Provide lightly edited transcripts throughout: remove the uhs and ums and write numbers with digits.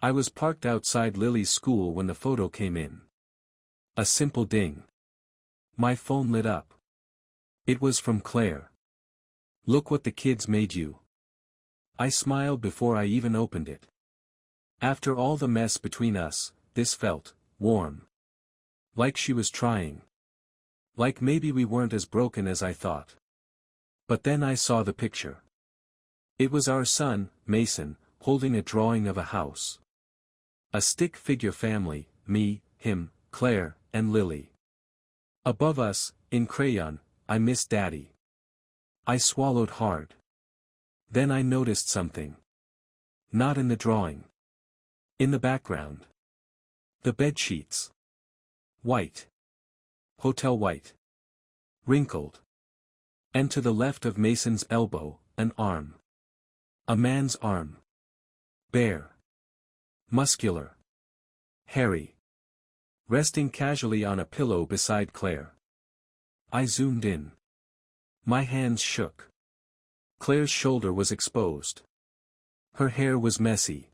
I was parked outside Lily's school when the photo came in. A simple ding. My phone lit up. It was from Claire. "Look what the kids made you." I smiled before I even opened it. After all the mess between us, this felt warm. Like she was trying. Like maybe we weren't as broken as I thought. But then I saw the picture. It was our son, Mason, holding a drawing of a house. A stick figure family, me, him, Claire, and Lily. Above us, in crayon, "I miss Daddy." I swallowed hard. Then I noticed something. Not in the drawing. In the background. The bed sheets. White. Hotel white. Wrinkled. And to the left of Mason's elbow, an arm. A man's arm. Bare. Muscular. Hairy. Resting casually on a pillow beside Claire. I zoomed in. My hands shook. Claire's shoulder was exposed. Her hair was messy.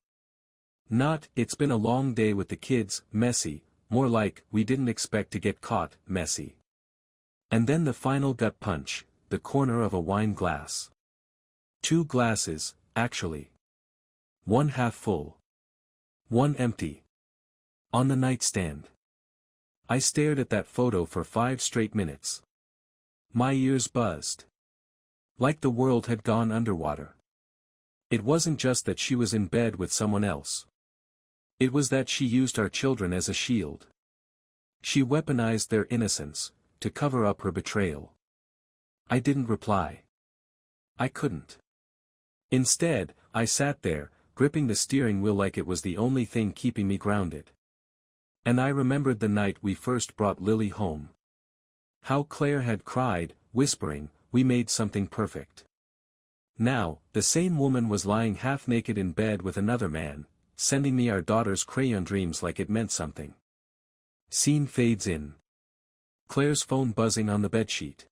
Not, "It's been a long day with the kids," messy, more like, "We didn't expect to get caught," messy. And then the final gut punch, the corner of a wine glass. 2 glasses, actually. One half full. One empty. On the nightstand. I stared at that photo for 5 straight minutes. My ears buzzed. Like the world had gone underwater. It wasn't just that she was in bed with someone else. It was that she used our children as a shield. She weaponized their innocence, to cover up her betrayal. I didn't reply. I couldn't. Instead, I sat there, gripping the steering wheel like it was the only thing keeping me grounded. And I remembered the night we first brought Lily home. How Claire had cried, whispering, "We made something perfect." Now, the same woman was lying half-naked in bed with another man, sending me our daughter's crayon dreams like it meant something. Scene fades in. Claire's phone buzzing on the bedsheet.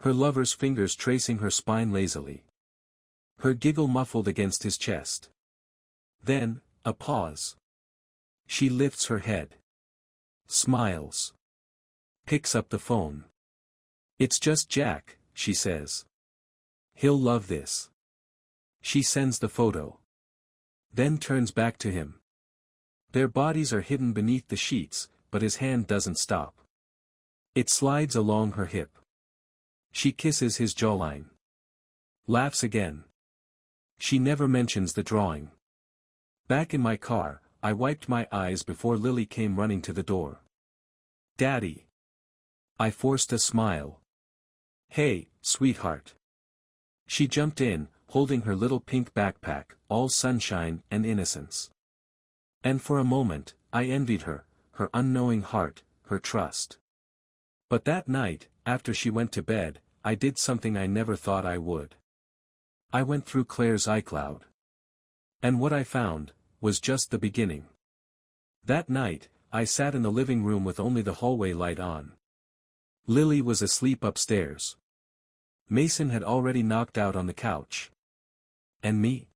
Her lover's fingers tracing her spine lazily. Her giggle muffled against his chest. Then, a pause. She lifts her head. Smiles. Picks up the phone. "It's just Jack," she says. "He'll love this." She sends the photo. Then turns back to him. Their bodies are hidden beneath the sheets, but his hand doesn't stop. It slides along her hip. She kisses his jawline. Laughs again. She never mentions the drawing. Back in my car, I wiped my eyes before Lily came running to the door. "Daddy." I forced a smile. "Hey, sweetheart." She jumped in, holding her little pink backpack, all sunshine and innocence. And for a moment, I envied her, her unknowing heart, her trust. But that night, after she went to bed, I did something I never thought I would. I went through Claire's iCloud. And what I found, was just the beginning. That night, I sat in the living room with only the hallway light on. Lily was asleep upstairs. Mason had already knocked out on the couch. And me?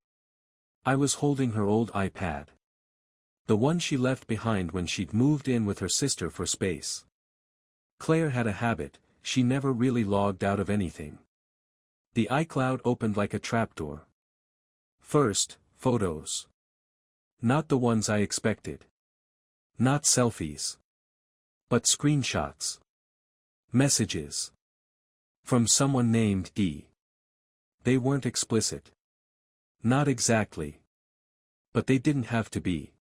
I was holding her old iPad. The one she left behind when she'd moved in with her sister for space. Claire had a habit, she never really logged out of anything. The iCloud opened like a trapdoor. First, photos. Not the ones I expected. Not selfies. But screenshots. Messages. From someone named E. They weren't explicit. Not exactly. But they didn't have to be.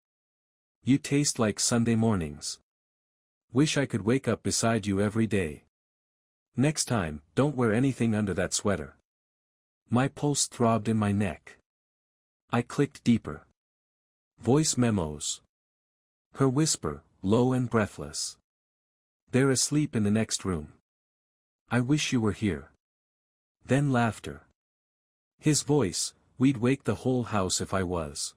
"You taste like Sunday mornings. Wish I could wake up beside you every day. Next time, don't wear anything under that sweater." My pulse throbbed in my neck. I clicked deeper. Voice memos. Her whisper, low and breathless. "They're asleep in the next room. I wish you were here." Then laughter. His voice, "We'd wake the whole house if I was."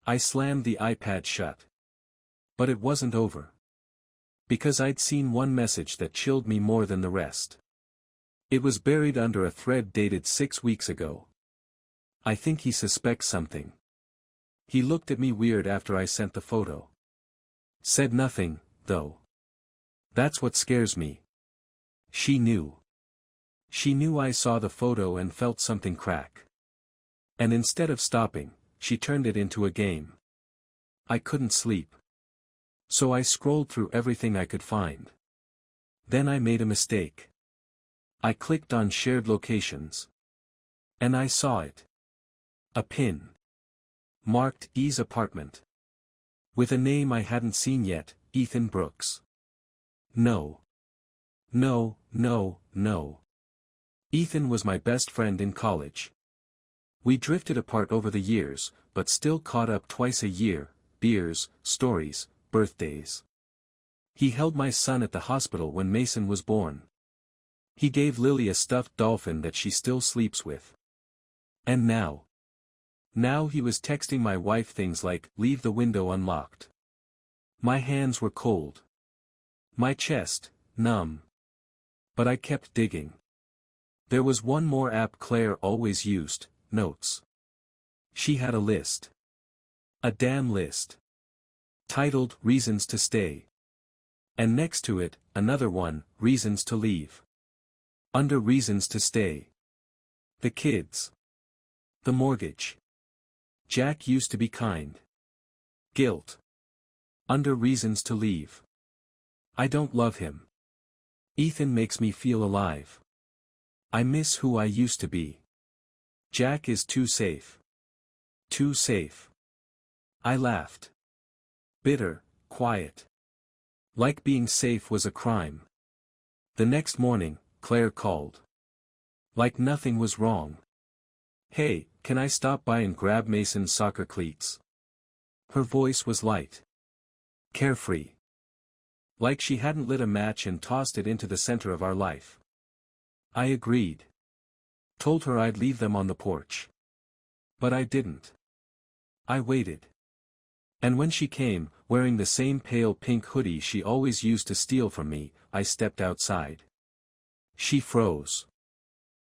I slammed the iPad shut. But it wasn't over. Because I'd seen one message that chilled me more than the rest. It was buried under a thread dated 6 weeks ago. "I think he suspects something. He looked at me weird after I sent the photo. Said nothing, though. That's what scares me. She knew. She knew I saw the photo and felt something crack. And instead of stopping, she turned it into a game. I couldn't sleep. So I scrolled through everything I could find. Then I made a mistake. I clicked on shared locations. And I saw it. A pin. Marked E's apartment. With a name I hadn't seen yet, Ethan Brooks. No. No, no, no. Ethan was my best friend in college. We drifted apart over the years, but still caught up twice a year, beers, stories, birthdays. He held my son at the hospital when Mason was born. He gave Lily a stuffed dolphin that she still sleeps with. And now. Now he was texting my wife things like, "Leave the window unlocked." My hands were cold. My chest, numb. But I kept digging. There was one more app Claire always used, Notes. She had a list. A damn list. Titled Reasons to Stay. And next to it, another one, Reasons to Leave. Under Reasons to Stay. The kids. The mortgage. Jack used to be kind. Guilt. Under Reasons to Leave. I don't love him. Ethan makes me feel alive. I miss who I used to be. Jack is too safe. Too safe. I laughed. Bitter, quiet. Like being safe was a crime. The next morning, Claire called. Like nothing was wrong. "Hey, can I stop by and grab Mason's soccer cleats?" Her voice was light. Carefree. Like she hadn't lit a match and tossed it into the center of our life. I agreed. Told her I'd leave them on the porch. But I didn't. I waited. And when she came, wearing the same pale pink hoodie she always used to steal from me, I stepped outside. She froze.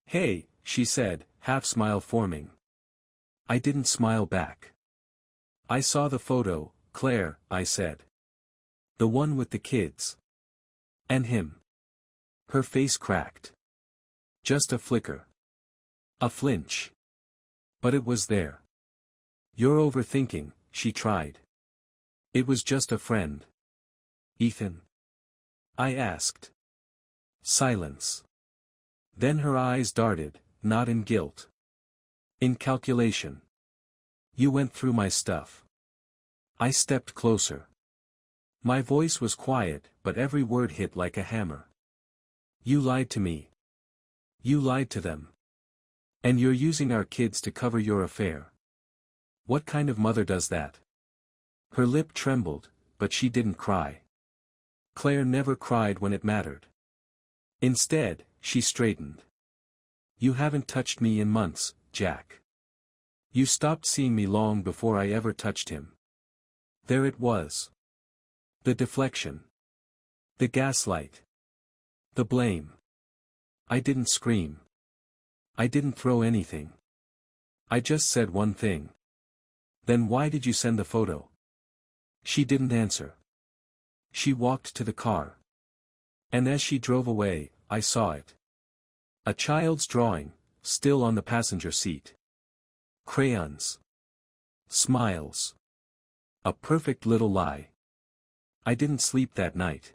"Hey," she said, half smile forming. I didn't smile back. "I saw the photo, Claire," I said. "The one with the kids. And him." Her face cracked. Just a flicker. A flinch. But it was there. "You're overthinking," she tried. "It was just a friend." "Ethan?" I asked. Silence. Then her eyes darted, not in guilt. In calculation. "You went through my stuff." I stepped closer. My voice was quiet, but every word hit like a hammer. "You lied to me. You lied to them. And you're using our kids to cover your affair. What kind of mother does that?" Her lip trembled, but she didn't cry. Claire never cried when it mattered. Instead, she straightened. "You haven't touched me in months, Jack. You stopped seeing me long before I ever touched him." There it was. The deflection. The gaslight. The blame. I didn't scream. I didn't throw anything. I just said one thing. "Then why did you send the photo?" She didn't answer. She walked to the car. And as she drove away, I saw it. A child's drawing, still on the passenger seat. Crayons. Smiles. A perfect little lie. I didn't sleep that night.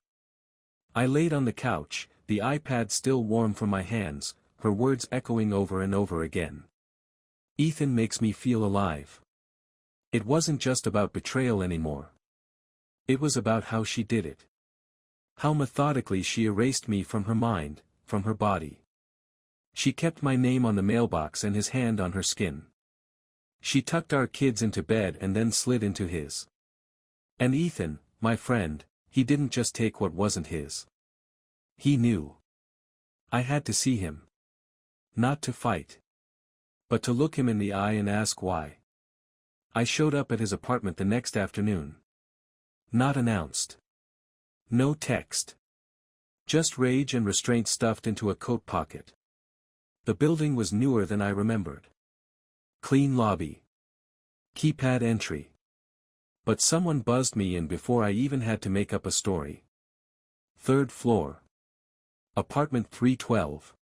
I laid on the couch, the iPad still warm from my hands, her words echoing over and over again. "Ethan makes me feel alive." It wasn't just about betrayal anymore. It was about how she did it. How methodically she erased me from her mind, from her body. She kept my name on the mailbox and his hand on her skin. She tucked our kids into bed and then slid into his. And Ethan, my friend, he didn't just take what wasn't his. He knew. I had to see him. Not to fight. But to look him in the eye and ask why. I showed up at his apartment the next afternoon. Not announced. No text. Just rage and restraint stuffed into a coat pocket. The building was newer than I remembered. Clean lobby. Keypad entry. But someone buzzed me in before I even had to make up a story. Third floor. Apartment 312.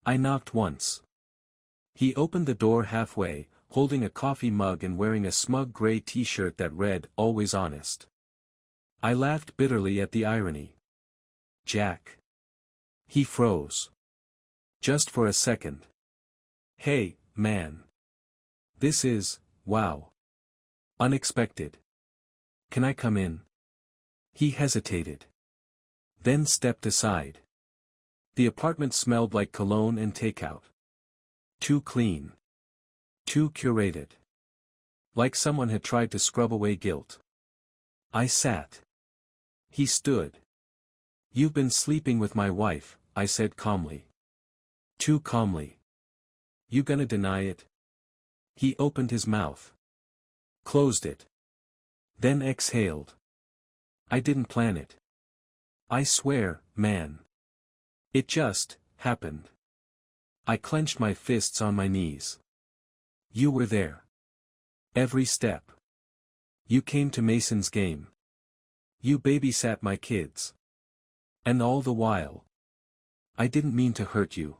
I knocked once. He opened the door halfway, holding a coffee mug and wearing a smug gray t-shirt that read, "Always honest." I laughed bitterly at the irony. "Jack." He froze. Just for a second. "Hey, man. This is, wow. Unexpected. Can I come in?" He hesitated. Then stepped aside. The apartment smelled like cologne and takeout. Too clean. Too curated. Like someone had tried to scrub away guilt. I sat. He stood. "You've been sleeping with my wife," I said calmly. Too calmly. "You gonna deny it?" He opened his mouth. Closed it. Then exhaled. "I didn't plan it. I swear, man. It just happened." I clenched my fists on my knees. "You were there. Every step. You came to Mason's game. You babysat my kids. And all the while. I didn't mean to hurt you."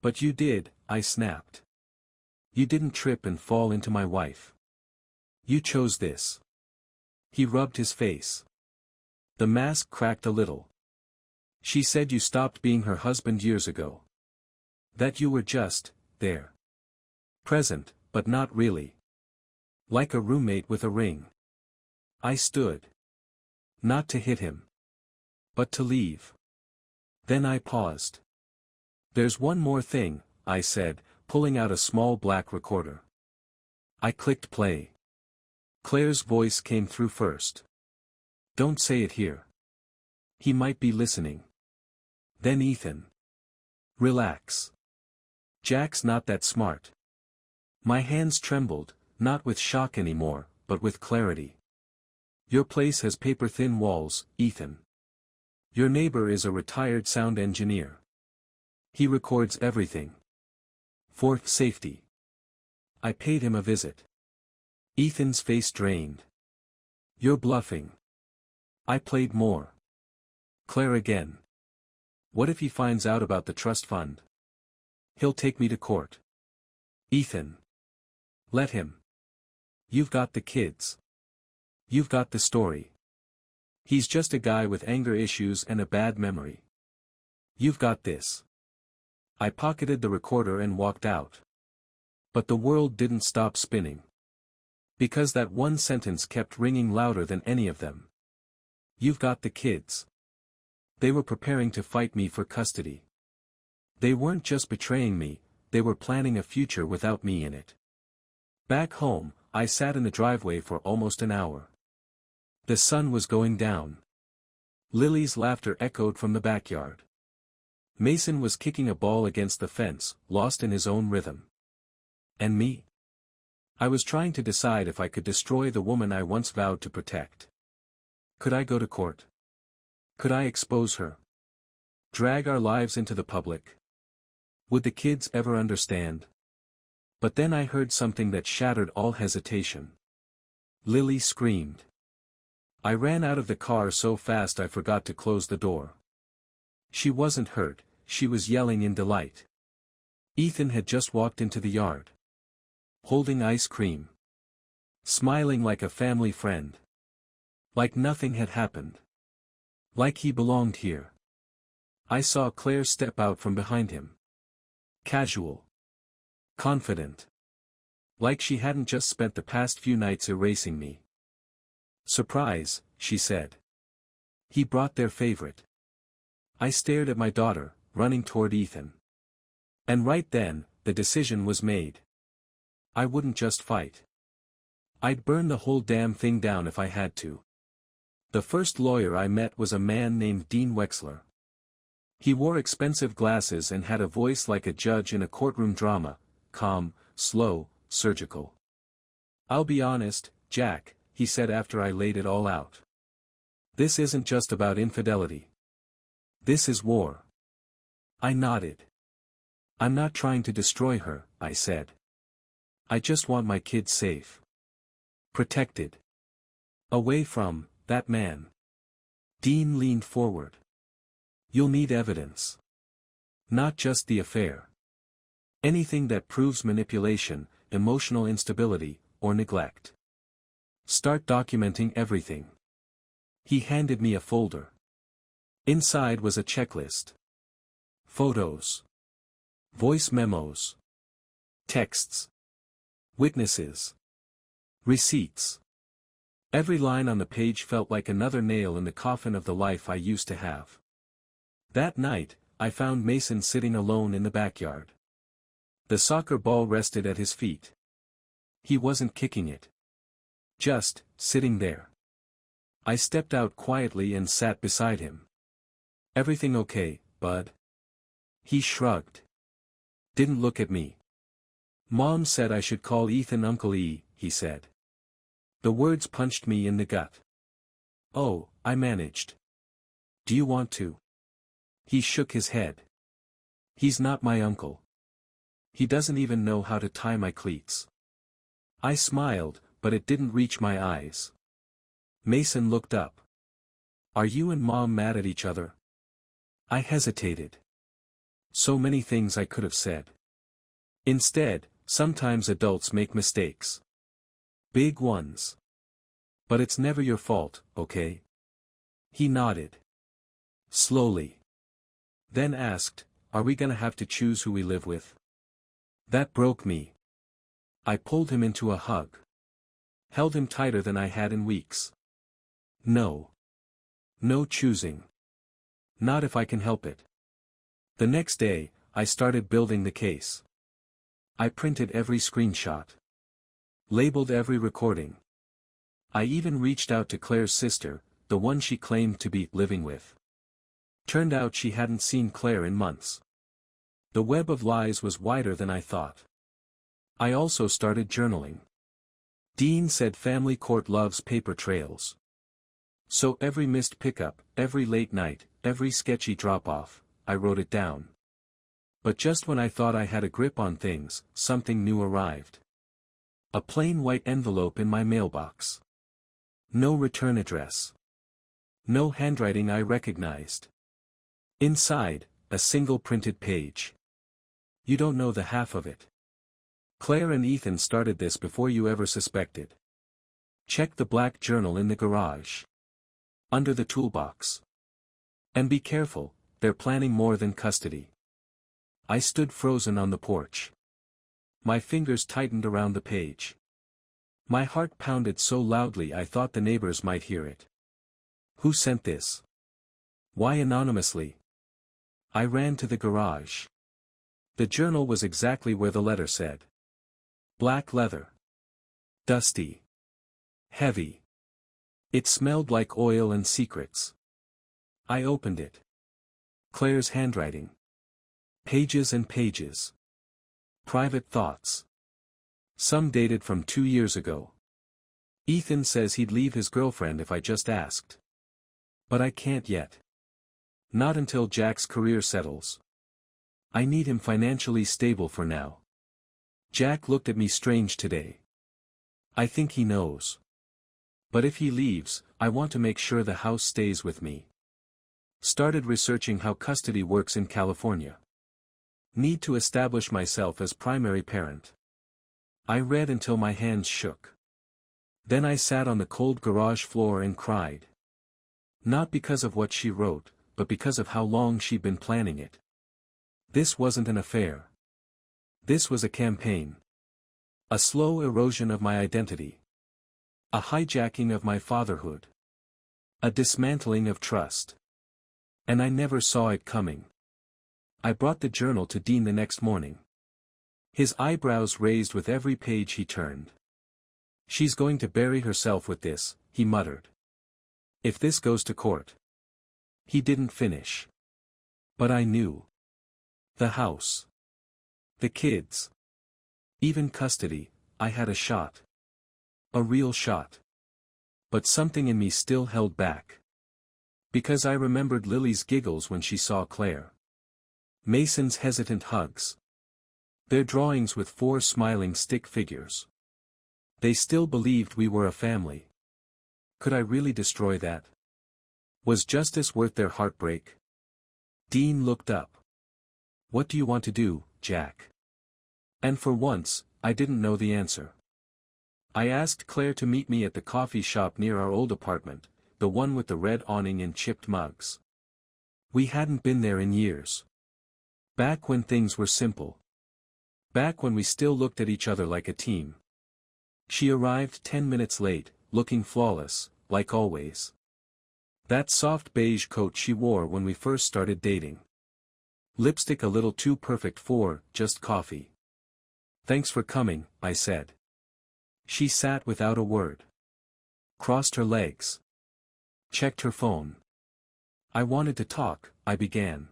"But you did," I snapped. "You didn't trip and fall into my wife. You chose this." He rubbed his face. The mask cracked a little. "She said you stopped being her husband years ago. That you were just, there. Present, but not really. Like a roommate with a ring." I stood. Not to hit him. But to leave. Then I paused. "There's one more thing," I said, pulling out a small black recorder. I clicked play. Claire's voice came through first. "Don't say it here. He might be listening." Then Ethan. "Relax. Jack's not that smart." My hands trembled, not with shock anymore, but with clarity. "Your place has paper-thin walls, Ethan. Your neighbor is a retired sound engineer. He records everything. For safety. I paid him a visit." Ethan's face drained. "You're bluffing." I played more. Claire again. "What if he finds out about the trust fund? He'll take me to court." Ethan. "Let him. You've got the kids. You've got the story. He's just a guy with anger issues and a bad memory. You've got this." I pocketed the recorder and walked out. But the world didn't stop spinning. Because that one sentence kept ringing louder than any of them. You've got the kids. They were preparing to fight me for custody. They weren't just betraying me, they were planning a future without me in it. Back home, I sat in the driveway for almost an hour. The sun was going down. Lily's laughter echoed from the backyard. Mason was kicking a ball against the fence, lost in his own rhythm. And me? I was trying to decide if I could destroy the woman I once vowed to protect. Could I go to court? Could I expose her? Drag our lives into the public? Would the kids ever understand? But then I heard something that shattered all hesitation. Lily screamed. I ran out of the car so fast I forgot to close the door. She wasn't hurt, she was yelling in delight. Ethan had just walked into the yard. Holding ice cream. Smiling like a family friend. Like nothing had happened. Like he belonged here. I saw Claire step out from behind him. Casual. Confident. Like she hadn't just spent the past few nights erasing me. "Surprise," she said. "He brought their favorite." I stared at my daughter, running toward Ethan. And right then, the decision was made. I wouldn't just fight. I'd burn the whole damn thing down if I had to. The first lawyer I met was a man named Dean Wexler. He wore expensive glasses and had a voice like a judge in a courtroom drama, calm, slow, surgical. "I'll be honest, Jack," he said after I laid it all out. "This isn't just about infidelity. This is war." I nodded. "I'm not trying to destroy her," I said. I just want my kids safe. Protected. Away from that man. Dean leaned forward. You'll need evidence. Not just the affair. Anything that proves manipulation, emotional instability, or neglect. Start documenting everything. He handed me a folder. Inside was a checklist. Photos. Voice memos. Texts. Witnesses. Receipts. Every line on the page felt like another nail in the coffin of the life I used to have. That night, I found Mason sitting alone in the backyard. The soccer ball rested at his feet. He wasn't kicking it. Just sitting there. I stepped out quietly and sat beside him. Everything okay, bud? He shrugged. Didn't look at me. Mom said I should call Ethan Uncle E, he said. The words punched me in the gut. Oh, I managed. Do you want to? He shook his head. He's not my uncle. He doesn't even know how to tie my cleats. I smiled, but it didn't reach my eyes. Mason looked up. Are you and Mom mad at each other? I hesitated. So many things I could have said. Instead, sometimes adults make mistakes. Big ones. But it's never your fault, okay? He nodded. Slowly. Then asked, are we gonna have to choose who we live with? That broke me. I pulled him into a hug. Held him tighter than I had in weeks. No. No choosing. Not if I can help it. The next day, I started building the case. I printed every screenshot. Labeled every recording. I even reached out to Claire's sister, the one she claimed to be living with. Turned out she hadn't seen Claire in months. The web of lies was wider than I thought. I also started journaling. Dean said family court loves paper trails. So every missed pickup, every late night, every sketchy drop-off, I wrote it down. But just when I thought I had a grip on things, something new arrived. A plain white envelope in my mailbox. No return address. No handwriting I recognized. Inside, a single printed page. You don't know the half of it. Claire and Ethan started this before you ever suspected. Check the black journal in the garage. Under the toolbox. And be careful, they're planning more than custody. I stood frozen on the porch. My fingers tightened around the page. My heart pounded so loudly I thought the neighbors might hear it. Who sent this? Why anonymously? I ran to the garage. The journal was exactly where the letter said. Black leather. Dusty. Heavy. It smelled like oil and secrets. I opened it. Claire's handwriting. Pages and pages. Private thoughts. Some dated from 2 years ago. Ethan says he'd leave his girlfriend if I just asked. But I can't yet. Not until Jack's career settles. I need him financially stable for now. Jack looked at me strange today. I think he knows. But if he leaves, I want to make sure the house stays with me. Started researching how custody works in California. Need to establish myself as primary parent. I read until my hands shook. Then I sat on the cold garage floor and cried. Not because of what she wrote, but because of how long she'd been planning it. This wasn't an affair. This was a campaign. A slow erosion of my identity. A hijacking of my fatherhood. A dismantling of trust. And I never saw it coming. I brought the journal to Dean the next morning. His eyebrows raised with every page he turned. She's going to bury herself with this, he muttered. If this goes to court. He didn't finish. But I knew. The house. The kids. Even custody, I had a shot. A real shot. But something in me still held back. Because I remembered Lily's giggles when she saw Claire. Mason's hesitant hugs. Their drawings with 4 smiling stick figures. They still believed we were a family. Could I really destroy that? Was justice worth their heartbreak? Dean looked up. What do you want to do, Jack? And for once, I didn't know the answer. I asked Claire to meet me at the coffee shop near our old apartment, the one with the red awning and chipped mugs. We hadn't been there in years. Back when things were simple. Back when we still looked at each other like a team. She arrived 10 minutes late, looking flawless, like always. That soft beige coat she wore when we first started dating. Lipstick a little too perfect for just coffee. Thanks for coming, I said. She sat without a word. Crossed her legs. Checked her phone. I wanted to talk, I began.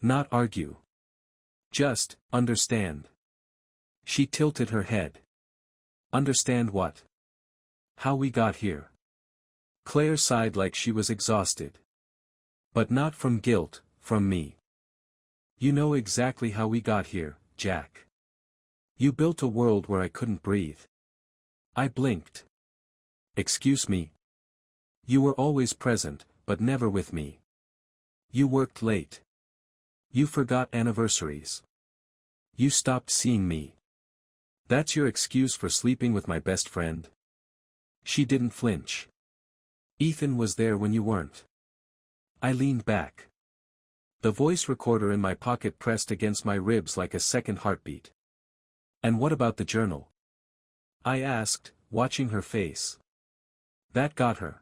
Not argue. Just, understand. She tilted her head. Understand what? How we got here. Claire sighed like she was exhausted. But not from guilt, from me. You know exactly how we got here, Jack. You built a world where I couldn't breathe. I blinked. Excuse me. You were always present, but never with me. You worked late. You forgot anniversaries. You stopped seeing me. That's your excuse for sleeping with my best friend? She didn't flinch. Ethan was there when you weren't. I leaned back. The voice recorder in my pocket pressed against my ribs like a second heartbeat. And what about the journal? I asked, watching her face. That got her.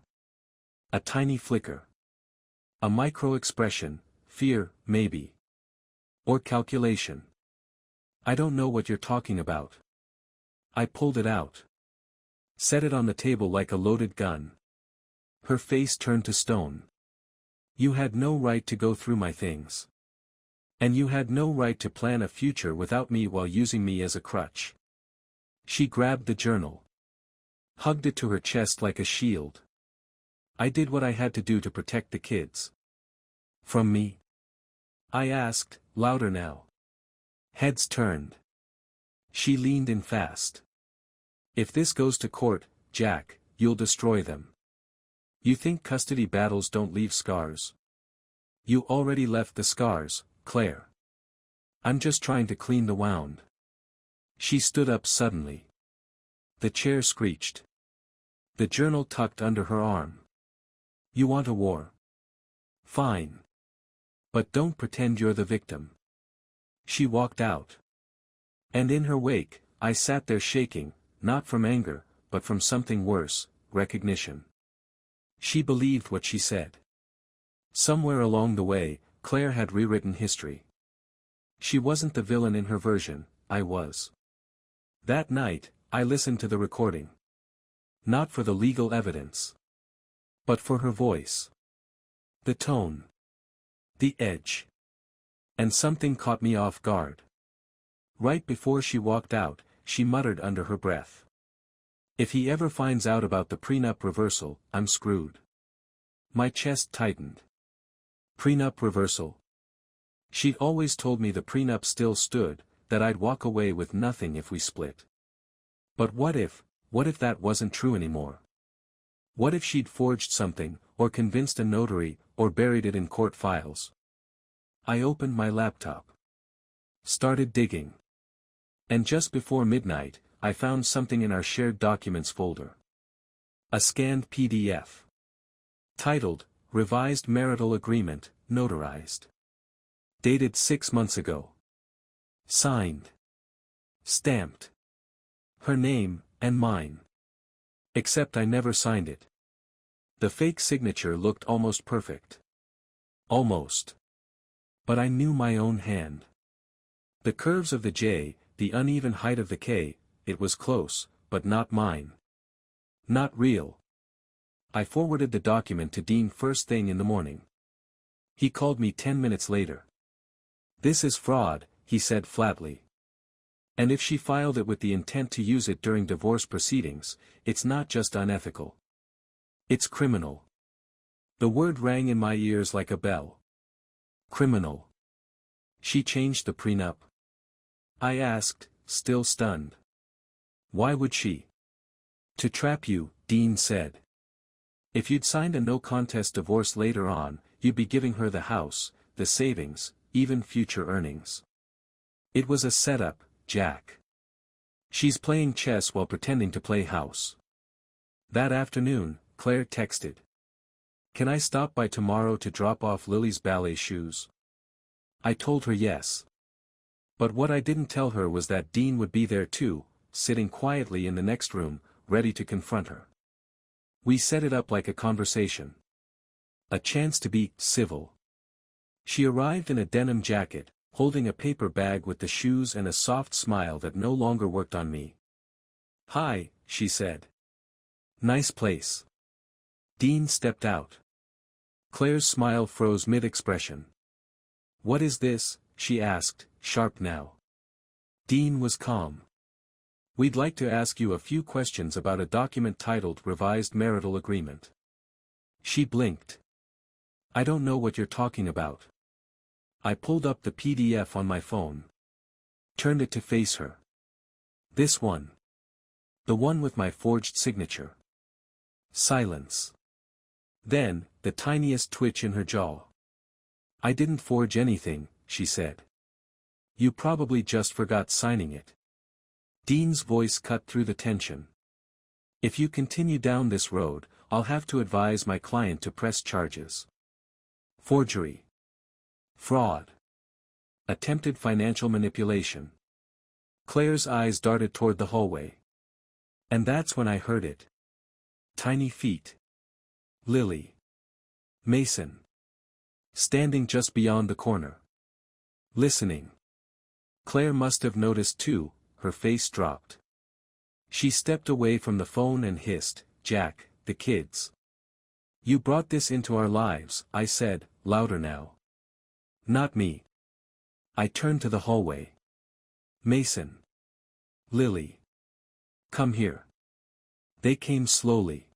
A tiny flicker. A micro-expression, fear, maybe. Or calculation. I don't know what you're talking about. I pulled it out. Set it on the table like a loaded gun. Her face turned to stone. You had no right to go through my things. And you had no right to plan a future without me while using me as a crutch. She grabbed the journal. Hugged it to her chest like a shield. I did what I had to do to protect the kids. From me? I asked, louder now. Heads turned. She leaned in fast. If this goes to court, Jack, you'll destroy them. You think custody battles don't leave scars? You already left the scars, Claire. I'm just trying to clean the wound. She stood up suddenly. The chair screeched. The journal tucked under her arm. You want a war? Fine. But don't pretend you're the victim. She walked out. And in her wake, I sat there shaking, not from anger, but from something worse, recognition. She believed what she said. Somewhere along the way, Claire had rewritten history. She wasn't the villain in her version, I was. That night, I listened to the recording. Not for the legal evidence. But for her voice. The tone. The edge. And something caught me off guard. Right before she walked out, she muttered under her breath. If he ever finds out about the prenup reversal, I'm screwed. My chest tightened. Prenup reversal. She'd always told me the prenup still stood, that I'd walk away with nothing if we split. But what if that wasn't true anymore? What if she'd forged something, or convinced a notary, or buried it in court files? I opened my laptop. Started digging. And just before midnight, I found something in our shared documents folder. A scanned PDF. Titled, Revised Marital Agreement, Notarized. Dated 6 months ago. Signed. Stamped. Her name, and mine. Except I never signed it. The fake signature looked almost perfect. Almost. But I knew my own hand. The curves of the J, the uneven height of the K, it was close, but not mine. Not real. I forwarded the document to Dean first thing in the morning. He called me 10 minutes later. This is fraud, he said flatly. And if she filed it with the intent to use it during divorce proceedings, it's not just unethical. It's criminal. The word rang in my ears like a bell. Criminal. She changed the prenup. I asked, still stunned. Why would she? To trap you, Dean said. If you'd signed a no-contest divorce later on, you'd be giving her the house, the savings, even future earnings. It was a setup, Jack. She's playing chess while pretending to play house. That afternoon, Claire texted. Can I stop by tomorrow to drop off Lily's ballet shoes? I told her yes. But what I didn't tell her was that Dean would be there too, sitting quietly in the next room, ready to confront her. We set it up like a conversation. A chance to be civil. She arrived in a denim jacket, holding a paper bag with the shoes and a soft smile that no longer worked on me. Hi, she said. Nice place. Dean stepped out. Claire's smile froze mid-expression. What is this? She asked, sharp now. Dean was calm. We'd like to ask you a few questions about a document titled Revised Marital Agreement. She blinked. I don't know what you're talking about. I pulled up the PDF on my phone. Turned it to face her. This one. The one with my forged signature. Silence. Then, the tiniest twitch in her jaw. I didn't forge anything, she said. You probably just forgot signing it. Dean's voice cut through the tension. If you continue down this road, I'll have to advise my client to press charges. Forgery. Fraud. Attempted financial manipulation. Claire's eyes darted toward the hallway. And that's when I heard it. Tiny feet. Lily. Mason. Standing just beyond the corner. Listening. Claire must have noticed too, her face dropped. She stepped away from the phone and hissed, Jack, the kids. You brought this into our lives, I said, louder now. Not me. I turned to the hallway. Mason. Lily. Come here. They came slowly.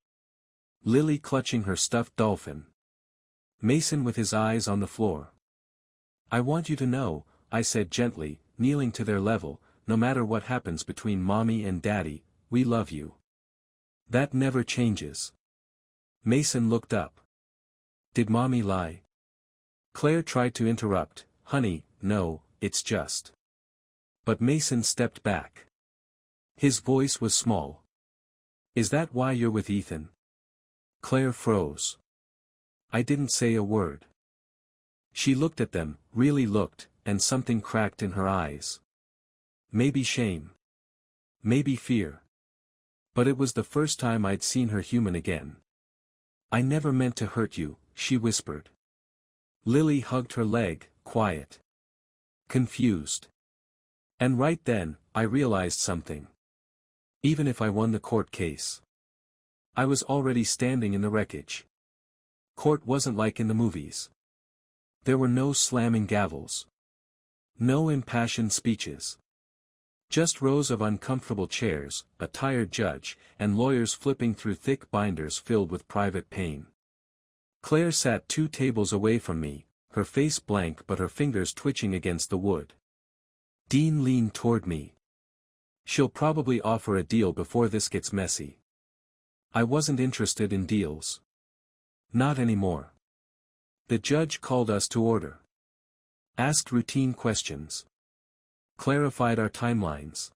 Lily clutching her stuffed dolphin. Mason with his eyes on the floor. I want you to know, I said gently, kneeling to their level, no matter what happens between mommy and daddy, we love you. That never changes. Mason looked up. Did mommy lie? Claire tried to interrupt, honey, no, it's just. But Mason stepped back. His voice was small. Is that why you're with Ethan? Claire froze. I didn't say a word. She looked at them, really looked, and something cracked in her eyes. Maybe shame. Maybe fear. But it was the first time I'd seen her human again. I never meant to hurt you, she whispered. Lily hugged her leg, quiet. Confused. And right then, I realized something. Even if I won the court case, I was already standing in the wreckage. Court wasn't like in the movies. There were no slamming gavels. No impassioned speeches. Just rows of uncomfortable chairs, a tired judge, and lawyers flipping through thick binders filled with private pain. Claire sat 2 tables away from me, her face blank but her fingers twitching against the wood. Dean leaned toward me. She'll probably offer a deal before this gets messy. I wasn't interested in deals. Not anymore. The judge called us to order. Asked routine questions. Clarified our timelines.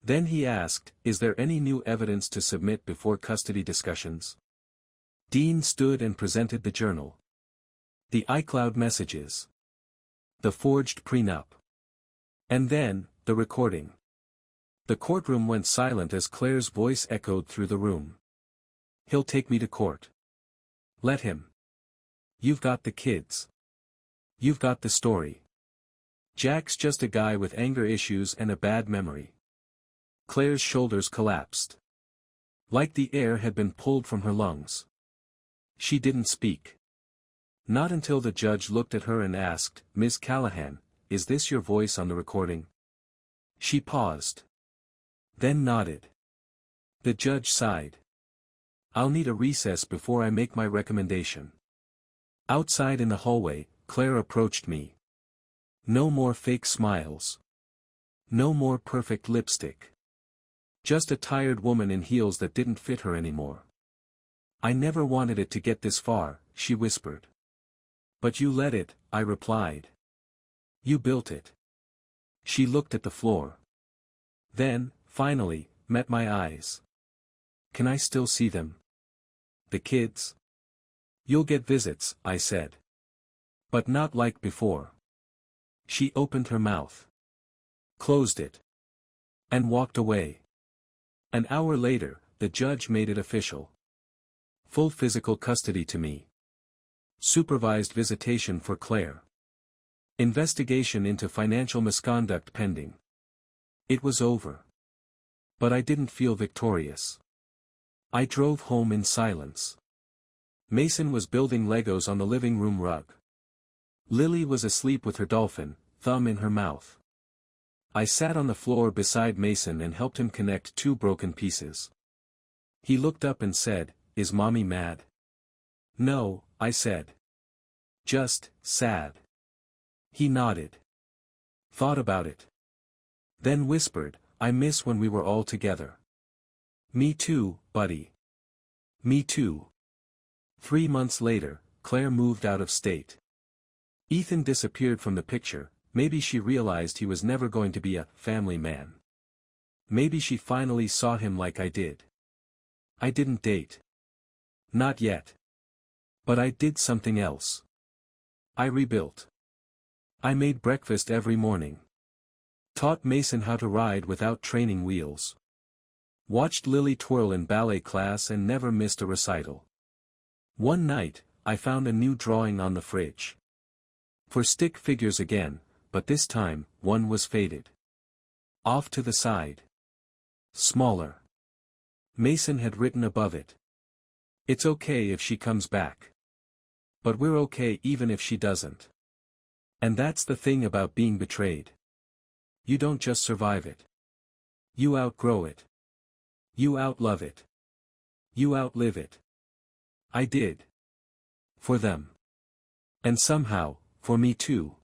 Then he asked, is there any new evidence to submit before custody discussions? Dean stood and presented the journal. The iCloud messages. The forged prenup. And then, the recording. The courtroom went silent as Claire's voice echoed through the room. He'll take me to court. Let him. You've got the kids. You've got the story. Jack's just a guy with anger issues and a bad memory. Claire's shoulders collapsed. Like the air had been pulled from her lungs. She didn't speak. Not until the judge looked at her and asked, Ms. Callahan, is this your voice on the recording? She paused. Then nodded. The judge sighed. I'll need a recess before I make my recommendation. Outside in the hallway, Claire approached me. No more fake smiles. No more perfect lipstick. Just a tired woman in heels that didn't fit her anymore. I never wanted it to get this far, she whispered. But you let it, I replied. You built it. She looked at the floor. Then, finally, met my eyes. Can I still see them? The kids? You'll get visits, I said. But not like before. She opened her mouth. Closed it. And walked away. An hour later, the judge made it official. Full physical custody to me. Supervised visitation for Claire. Investigation into financial misconduct pending. It was over. But I didn't feel victorious. I drove home in silence. Mason was building Legos on the living room rug. Lily was asleep with her dolphin, thumb in her mouth. I sat on the floor beside Mason and helped him connect two broken pieces. He looked up and said, "Is Mommy mad?" "No," I said. "Just, sad." He nodded. Thought about it. Then whispered, "I miss when we were all together." "Me too, buddy." "Me too." 3 months later, Claire moved out of state. Ethan disappeared from the picture. Maybe she realized he was never going to be a family man. Maybe she finally saw him like I did. I didn't date. Not yet. But I did something else. I rebuilt. I made breakfast every morning. Taught Mason how to ride without training wheels. Watched Lily twirl in ballet class and never missed a recital. One night, I found a new drawing on the fridge. For stick figures again, but this time, one was faded. Off to the side. Smaller. Mason had written above it. "It's okay if she comes back. But we're okay even if she doesn't." And that's the thing about being betrayed. You don't just survive it. You outgrow it. You outlove it. You outlive it. I did. For them. And somehow, for me too.